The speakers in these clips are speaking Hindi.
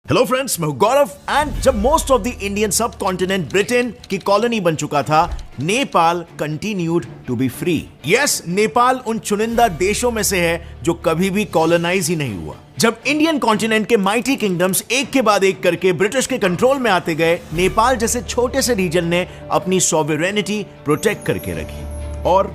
हेलो फ्रेंड्स, मैं हूं गौरव एंड जब most of the Indian subcontinent Britain की कॉलोनी बन चुका था, Nepal continued to be free. Yes, Nepal उन चुनिंदा देशों में से है जो कभी भी कॉलोनाइज ही नहीं हुआ। जब इंडियन कॉन्टिनेंट के माइटी किंगडम्स एक के बाद एक करके ब्रिटिश के कंट्रोल में आते गए, नेपाल जैसे छोटे से रीजन ने अपनी सॉवरेनिटी प्रोटेक्ट करके रखी। और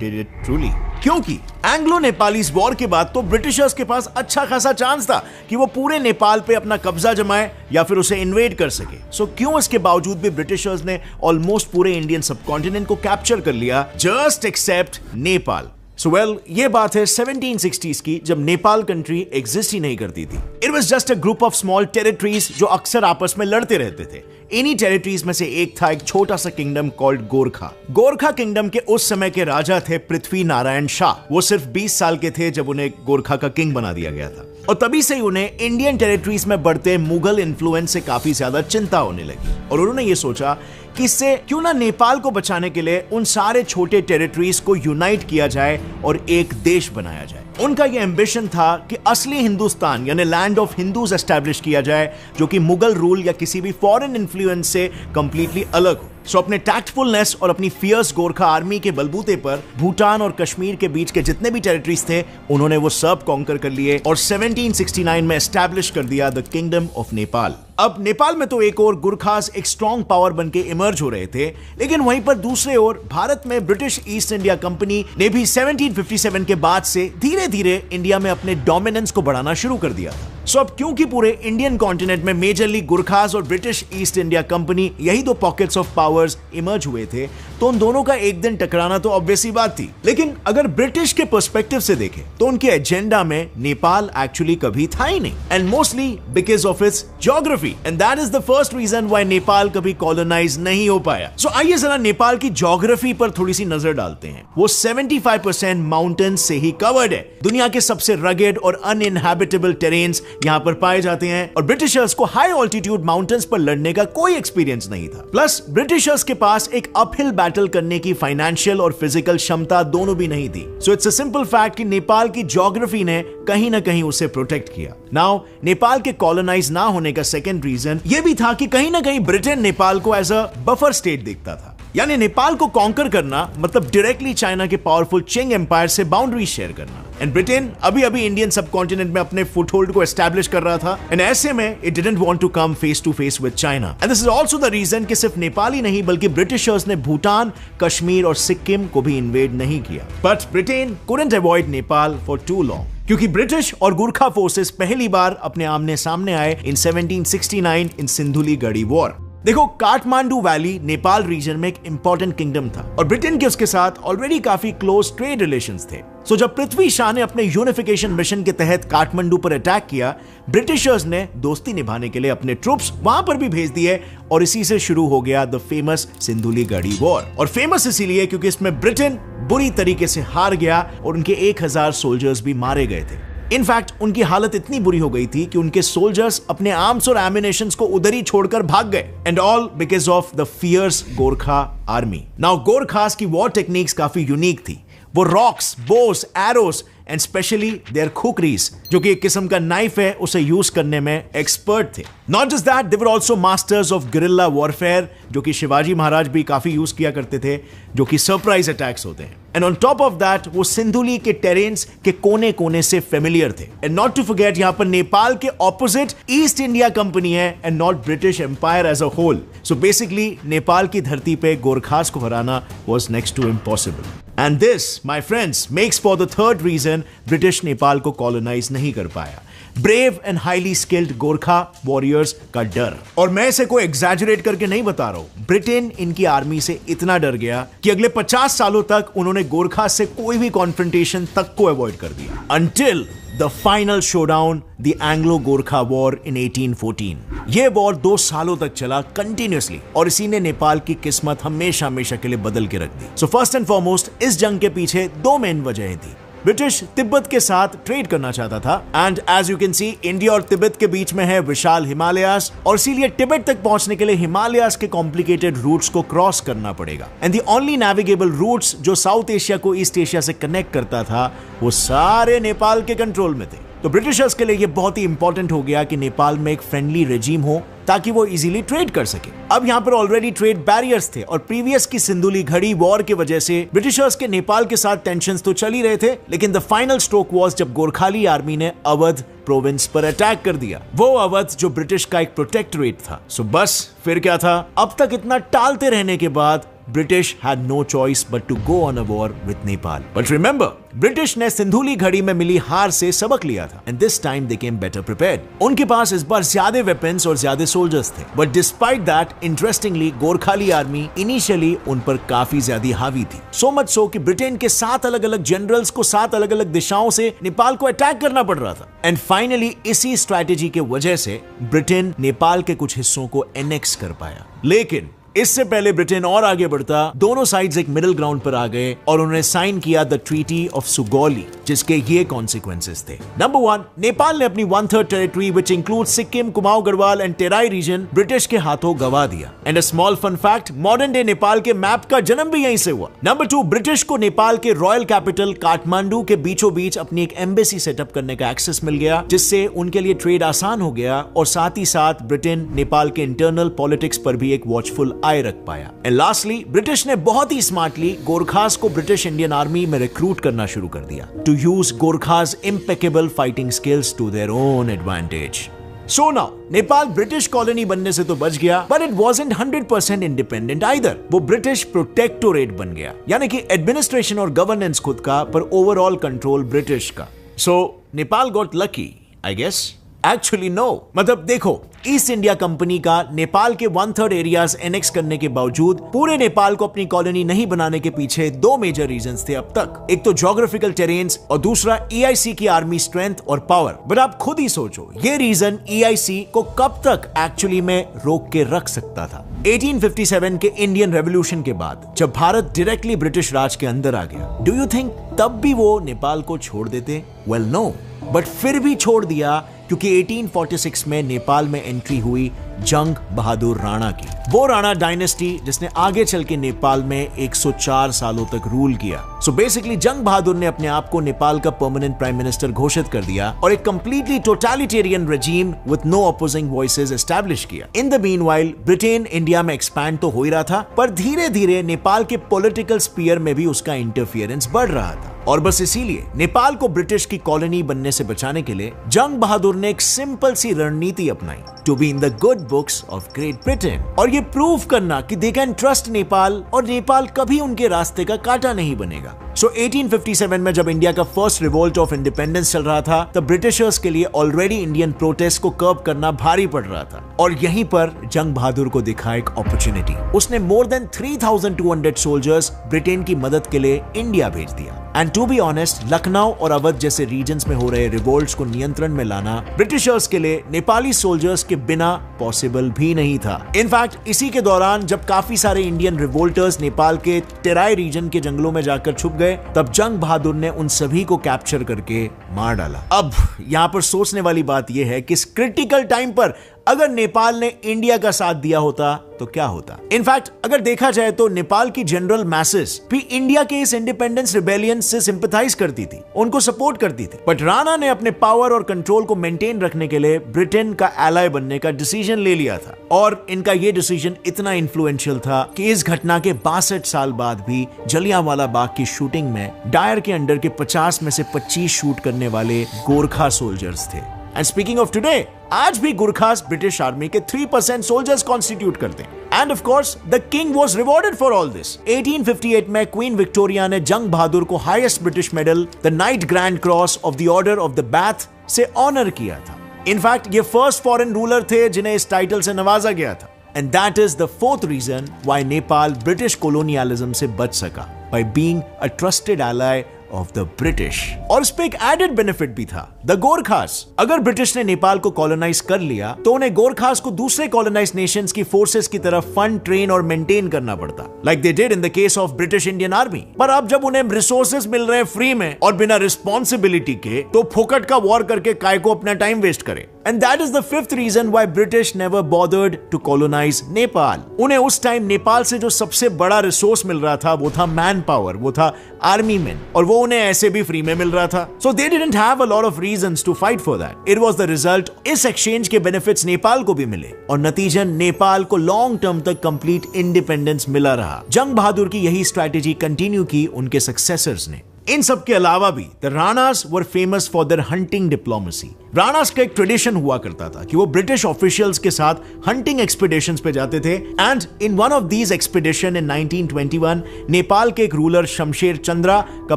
डिड इट ट्रूली? क्योंकि एंग्लो नेपालीज वॉर के बाद तो ब्रिटिशर्स के पास अच्छा खासा चांस था कि वो पूरे नेपाल पे अपना कब्जा जमाए या फिर उसे इन्वेड कर सके। सो क्यों इसके बावजूद भी ब्रिटिशर्स ने ऑलमोस्ट पूरे इंडियन सबकॉन्टिनेंट को कैप्चर कर लिया, just except Nepal. So well, ये बात है 1760s की, जब नेपाल कंट्री एग्जिस्ट ही नहीं करती थी। It was just a group of small territories जो अक्सर आपस में लड़ते रहते थे। इन्हीं टेरिटरीज में से एक था एक छोटा सा kingdom called Gorkha. Gorkha kingdom के उस समय के राजा थे पृथ्वी नारायण शाह। वो सिर्फ 20 साल के थे जब उन्हें गोरखा का किंग बना दिया गया था, और तभी से ही उन्हें इंडियन टेरिटरीज में बढ़ते मुगल इन्फ्लुएंस से काफी ज्यादा चिंता होने लगी। और उन्होंने ये सोचा कि इससे क्यों ना नेपाल को बचाने के लिए उन सारे छोटे टेरिटरीज को यूनाइट किया जाए और एक देश बनाया जाए। उनका यह एम्बिशन था कि असली हिंदुस्तान यानी लैंड ऑफ हिंदूज एस्टैब्लिश किया जाए, जो कि मुगल रूल या किसी भी फॉरेन इन्फ्लुएंस से कंप्लीटली अलग हो। सो अपने टैक्टफुलनेस और अपनी फियर्स गोरखा आर्मी के बलबूते पर भूटान और कश्मीर के बीच के जितने भी टेरिटरीज थे, उन्होंने वो सब कॉन्कर कर लिए और 1769 में एस्टैब्लिश कर दिया द किंगडम ऑफ नेपाल। अब नेपाल में तो एक और गुरखास एक स्ट्रॉन्ग पावर बनके इमर्ज हो रहे थे, लेकिन वहीं पर दूसरे ओर भारत में ब्रिटिश ईस्ट इंडिया कंपनी ने भी 1757 के बाद से धीरे धीरे इंडिया में अपने डोमिनेंस को बढ़ाना शुरू कर दिया था। सो अब क्योंकि पूरे इंडियन कॉन्टिनेंट में मेजरली गुरखास और ब्रिटिश ईस्ट इंडिया कंपनी, यही दो पॉकेट्स ऑफ पावर्स इमर्ज हुए थे, तो उन दोनों का एक दिन टकराना तो ऑब्वियस ही बात थी। लेकिन अगर ब्रिटिश के पर्सपेक्टिव से देखें तो उनके एजेंडा में नेपाल एक्चुअली कभी था ही नहीं, and mostly because of its geography, and that is the first reason why Nepal कभी कॉलोनाइज नहीं हो पाया। सो आइए जरा नेपाल की ज्योग्राफी पर थोड़ी सी नजर डालते हैं। वो 75% माउंटेन से ही कवर्ड है। दुनिया के सबसे रगेड और अनइनहैबिटेबल टेरेन्स यहां पर पाए जाते हैं, और ब्रिटिशर्स को हाई ऑल्टीट्यूड माउंटेन्स पर लड़ने का कोई एक्सपीरियंस नहीं था। प्लस ब्रिटिशर्स के पास एक अपहिल बैटल करने की फाइनेंशियल और फिजिकल क्षमता दोनों भी नहीं थी। So it's a simple fact कि नेपाल की ज्योग्राफी ने कहीं ना कहीं उसे प्रोटेक्ट किया। नाउ नेपाल के कॉलोनाइज ना होने का सेकेंड रीजन यह भी था कि कहीं ना कहीं ब्रिटेन नेपाल को एज अ बफर स्टेट देखता था। यानी नेपाल को कॉन्कर करना मतलब डायरेक्टली चाइना के पावरफुल चिंग एम्पायर से बाउंड्री शेयर करना। एंड ब्रिटेन अभी अभी इंडियन सबकॉन्टिनेंट में अपने फुटहोल्ड को एस्टैब्लिश कर रहा था, एंड ऐसे में it didn't want to come face to face with China. And this is also the reason कि सिर्फ नेपाल ही नहीं बल्कि ब्रिटिशर्स ने भूटान, कश्मीर और सिक्किम को भी इन्वेड नहीं किया। But Britain couldn't avoid Nepal for too long, क्योंकि ब्रिटिश और गुरखा फोर्सेस पहली बार अपने आमने सामने आए इन 1769 इन सिंधुली गढ़ी वॉर। देखो, काठमांडू वैली नेपाल रीजन में एक इंपॉर्टेंट किंगडम था और ब्रिटेन के उसके साथ ऑलरेडी काफी क्लोज ट्रेड रिलेशंस थे। सो जब पृथ्वी शाह ने अपने यूनिफिकेशन मिशन के तहत काठमांडू पर अटैक किया, ब्रिटिशर्स ने दोस्ती निभाने के लिए अपने ट्रूप्स वहां पर भी भेज दिए, और इसी से शुरू हो गया the famous Sindhuli Garhi war. और फेमस इसीलिए क्योंकि इसमें ब्रिटेन बुरी तरीके से हार गया और उनके 1000 सोल्जर्स भी मारे गए थे। इनफैक्ट उनकी हालत इतनी बुरी हो गई थी कि उनके सोल्जर्स अपने आर्म्स और एमिनेशंस को उधर ही छोड़कर भाग गए, and all because of the fierce Gorkha army. Now Gorkhas की वॉर टेक्निक्स काफी यूनिक थी। वो rocks, bows, arrows and especially their khukris, जो कि एक किस्म का नाइफ है, उसे यूज करने में एक्सपर्ट थे। Not just that, they were also masters of guerrilla warfare, जो कि शिवाजी महाराज भी काफी यूज किया करते थे, जो कि सरप्राइज अटैक्स होते हैं। And on top of that, वो सिंधुली के टेरेन्स के कोने कोने से फेमिलियर थे। एंड नॉट टू फॉरगेट, यहां पर नेपाल के ऑपोजिट ईस्ट इंडिया कंपनी है and not British Empire as a whole. So basically Nepal की धरती पे गोरखास को हराना was next to impossible. And this, my friends, makes for the third reason British Nepal को कॉलोनाइज नहीं कर पाया। Brave and highly skilled Gorkha warriors का डर। और मैं इसे कोई एग्जैजरेट करके नहीं बता रहा हूं, ब्रिटेन इनकी आर्मी से इतना डर गया कि अगले 50 सालों तक उन्होंने गोरखा से कोई भी कॉन्फ्रंटेशन तक को अवॉइड कर दिया, until the final showdown, the Anglo-Gorkha War in 1814। यह वॉर 2 सालों तक चला कंटिन्यूसली, और इसी ने नेपाल की किस्मत हमेशा हमेशा के लिए बदल के रख दी। सो फर्स्ट एंड फॉरमोस्ट, इस जंग के पीछे 2 मेन वजहें थी। ब्रिटिश तिब्बत के साथ ट्रेड करना चाहता था, and as you can see, India और तिब्बत के बीच में है विशाल हिमालयास, और इसीलिए तिब्बत तक पहुंचने के लिए हिमालयास के कॉम्प्लिकेटेड रूट्स को क्रॉस करना पड़ेगा। And the only navigable routes जो साउथ एशिया को ईस्ट एशिया से कनेक्ट करता था, वो सारे नेपाल के कंट्रोल में थे। तो ब्रिटिशर्स के लिए ये बहुत ही इंपॉर्टेंट हो गया कि नेपाल में एक फ्रेंडली रेजिम हो ताकि वो इजीली ट्रेड कर सके। अब यहाँ पर ऑलरेडी ट्रेड बैरियर्स थे और प्रीवियस की सिंधुली घड़ी वॉर की वजह से ब्रिटिशर्स के नेपाल के साथ टेंशंस तो चल ही रहे थे, लेकिन द फाइनल स्ट्रोक वाज जब गोरखाली आर्मी ने अवध प्रोविंस पर अटैक कर दिया। वो अवध जो ब्रिटिश का एक प्रोटेक्टोरेट था। सो बस फिर क्या था, अब तक इतना टालते रहने के बाद British had no choice but to go on a war with Nepal. But remember, British ने सिंधुली घड़ी में मिली हार से सबक लिया था and this time they came better prepared. उनके पास इस बार ज्यादा वेपन्स और ज्यादा सोल्जर्स थे। But despite that, interestingly, Gorkhali army initially उन पर काफी ज्यादा हावी थी। So much so कि ब्रिटेन के 7 अलग-अलग जनरल्स को 7 अलग-अलग दिशाओं से नेपाल को अटैक करना पड़ रहा था। एंड फाइनली इसी स्ट्रैटेजी के वजह से ब्रिटेन नेपाल के कुछ हिस्सों को एनेक्स कर पाया। लेकिन इससे पहले ब्रिटेन और आगे बढ़ता, दोनों साइड्स एक मिडिल ग्राउंड पर आ गए और उन्होंने साइन किया द ट्रीटी ऑफ सुगौली, जिसके ये कॉन्सिक्वेंसेस थे। नंबर 1, नेपाल ने अपनी 1/3 territory which include Sikkim, Kumaon Garhwal and Terai region British के हाथों गवा दिया। And a small fun fact, modern day Nepal के मैप का जन्म भी यहीं से हुआ। नंबर 2, ब्रिटिश को नेपाल के रॉयल कैपिटल काठमांडू के बीचों बीच अपनी एक एम्बेसी सेटअप करने का एक्सेस मिल गया, जिससे उनके लिए ट्रेड आसान हो गया और साथ ही साथ ब्रिटेन नेपाल के इंटरनल पॉलिटिक्स पर भी एक वॉचफुल आई रख पाया। एंड लास्टली, ब्रिटिश ने बहुत ही स्मार्टली गोरखास को ब्रिटिश इंडियन आर्मी में रिक्रूट करना शुरू कर दिया to use Gorkhas impeccable fighting skills to their own advantage. So now Nepal British colony बनने से तो बच गया, but it wasn't 100% independent either. वो ब्रिटिश प्रोटेक्टोरेट बन गया, यानी कि एडमिनिस्ट्रेशन और गवर्नेंस खुद का, पर ओवरऑल कंट्रोल ब्रिटिश का। So Nepal got lucky, I guess. Actually no, मतलब देखो, ईस्ट इंडिया कंपनी का नेपाल के 1/3 एरियाज एनेक्स करने के बावजूद पूरे नेपाल को अपनी कॉलोनी नहीं बनाने के पीछे 2 मेजर रीजंस थे अब तक। एक तो ज्योग्राफिकल टेरेन्स और दूसरा EIC की आर्मी स्ट्रेंथ और पावर। बट आप खुद ही सोचो, ये रीजन EIC को कब तक एक्चुअली में रोक के रख सकता था। 1857 के इंडियन रेवोल्यूशन के बाद जब भारत डायरेक्टली ब्रिटिश राज के अंदर आ गया, डू यू थिंक तब भी वो नेपाल को छोड़ देते? वेल नो, बट फिर भी छोड़ दिया क्योंकि 1846 में नेपाल में एंट्री हुई जंग बहादुर राणा की। वो राणा डायनेस्टी जिसने आगे चल के नेपाल में 104 सालों तक रूल किया। सो बेसिकली जंग बहादुर ने अपने आप को नेपाल का परमानेंट प्राइम मिनिस्टर घोषित कर दिया और एक completely totalitarian regime with no opposing voices establish किया। In the meanwhile Britain India में एक्सपैंड तो हो ही रहा था, पर धीरे धीरे नेपाल के पॉलिटिकल स्फीयर में भी उसका इंटरफियरेंस बढ़ रहा था। और बस इसीलिए नेपाल को ब्रिटिश की कॉलोनी बनने से बचाने के लिए जंग बहादुर ने एक सिंपल सी रणनीति अपनाई, to be in the good books of Great Britain, और ये प्रूव करना कि दे कैन ट्रस्ट नेपाल और नेपाल कभी उनके रास्ते का कांटा नहीं बनेगा। सो 1857 में जब इंडिया का फर्स्ट रिवोल्ट ऑफ इंडिपेंडेंस चल रहा था, तब ब्रिटिशर्स के लिए ऑलरेडी इंडियन प्रोटेस्ट को कर्ब करना भारी पड़ रहा था और यहीं पर जंग बहादुर को दिखा एक अपॉर्चुनिटी। उसने मोर देन 3200 सोल्जर्स ब्रिटेन की मदद के लिए इंडिया भेज दिया। And to be honest, Lucknow और अवध जैसे रीजन्स में हो रहे रिवोल्ट्स को नियंत्रण में लाना ब्रिटिशर्स के लिए नेपाली सोल्जर्स के बिना पॉसिबल भी नहीं था। इनफैक्ट इसी के दौरान जब काफी सारे इंडियन रिवोल्टर्स नेपाल के टेराई रीजन के जंगलों में जाकर छुप गए, तब जंग बहादुर ने उन सभी को कैप्चर करके मार डाला। अब यहां पर सोचने वाली बात यह है कि इस क्रिटिकल टाइम पर अगर नेपाल ने इंडिया का साथ दिया होता तो क्या होता। इनफैक्ट अगर देखा जाए तो नेपाल की जनरल मैसेस भी इंडिया के इस इंडिपेंडेंस रिबेलियन से सिंपैथाइज करती थी, उनको सपोर्ट करती थी। बट राणा ने अपने पावर और कंट्रोल को मेंटेन रखने के लिए ब्रिटेन का एलाय बनने का डिसीजन ले लिया था, और इनका यह डिसीजन इतना इन्फ्लुएंशियल था कि इस घटना के 62 साल बाद भी जलियांवाला बाग की शूटिंग में डायर के अंडर के 50 में से 25 शूट करने वाले गोरखा सोल्जर्स थे। एंड स्पीकिंग ऑफ टुडे, आज भी गोरखास ब्रिटिश आर्मी के 3% सोल्जर्स कॉन्स्टिट्यूट करते हैं। And of course the king was rewarded for all this. 1858 में क्वीन विक्टोरिया ने जंग बहादुर को highest British medal the knight grand cross of the order of the Bath से ऑनर किया था। इनफैक्ट ये फर्स्ट फॉरेन रूलर थे जिन्हें इस टाइटल से नवाजा गया था। And that is the 4th reason why Nepal British colonialism से बच सका, by being a trusted ally of the British. और इस पे एक एडेड बेनिफिट भी था, द गोरखास। अगर ब्रिटिश ने नेपाल को कॉलोनाइज कर लिया तो उन्हें गोरखास को दूसरे कॉलोनाइज नेशंस की फोर्सेस की तरफ फंड, ट्रेन और मेंटेन करना पड़ता, like they did in the case of British Indian army. पर अब जब उन्हें रिसोर्सेज मिल रहे हैं फ्री में और बिना रिस्पॉन्सिबिलिटी के, तो फोकट का वॉर करके काय को अपना टाइम वेस्ट करे। And that is the fifth reason why British never bothered to colonise Nepal. उन्हें उस टाइम नेपाल से जो सबसे बड़ा रिसोर्स मिल रहा था वो था मैन पावर, वो था आर्मी मैन, और वो उन्हें ऐसे भी फ्री में मिल रहा था। So they didn't have a lot of reasons to fight for that. It was the result. इस एक्सचेंज के बेनिफिट्स नेपाल को भी मिले और नतीजन नेपाल को लॉन्ग टर्म तक कंप्लीट इंडिपेंडेंस मिला रहा। जंग बहादुर की यही स्ट्रैटेजी कंटिन्यू की उनके सक्सेसर्स ने। इन सब के अलावा भी the Ranas were famous for their hunting diplomacy. Ranas का एक ट्रेडिशन हुआ करता था कि वो ब्रिटिश ऑफिशियल्स के साथ हंटिंग एक्सपीडिशंस पे जाते थे, and in one of these expedition in 1921 Nepal के एक रूलर शमशेर चंद्रा का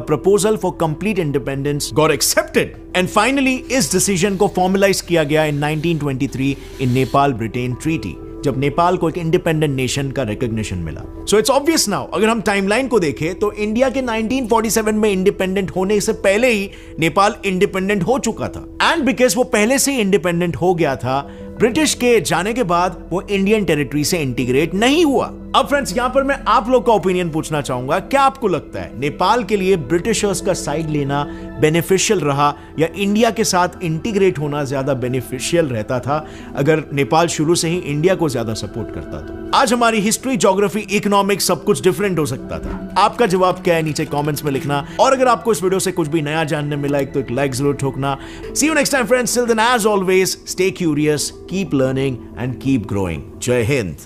proposal for complete independence got accepted, and finally इस डिसीजन को फॉर्मलाइज किया गया in 1923 in Nepal Britain treaty, जब नेपाल को एक इंडिपेंडेंट नेशन का रिकॉग्निशन मिला। सो इट्स ऑब्वियस नाउ, अगर हम टाइमलाइन को देखें तो इंडिया के 1947 में इंडिपेंडेंट होने से पहले ही नेपाल इंडिपेंडेंट हो चुका था, एंड बिकॉज वो पहले से ही इंडिपेंडेंट हो गया था, ब्रिटिश के जाने के बाद वो इंडियन टेरिटरी से इंटीग्रेट नहीं हुआ। अब फ्रेंड्स, यहां पर मैं आप लोग का ओपिनियन पूछना चाहूंगा, क्या आपको लगता है नेपाल के लिए ब्रिटिशर्स का साइड लेना बेनिफिशियल रहा या इंडिया के साथ इंटीग्रेट होना ज्यादा बेनिफिशियल रहता था अगर नेपाल शुरू से ही इंडिया को ज्यादा सपोर्ट करता? तो आज हमारी हिस्ट्री, ज्योग्राफी, इकोनॉमिक्स सब कुछ डिफरेंट हो सकता था। आपका जवाब क्या है नीचे कमेंट्स में लिखना, और अगर आपको इस वीडियो से कुछ भी नया जानने मिला एक तो एक लाइक जरूर ठोकना। See you next time friends, till then as always stay curious, keep learning and keep growing. जय हिंद।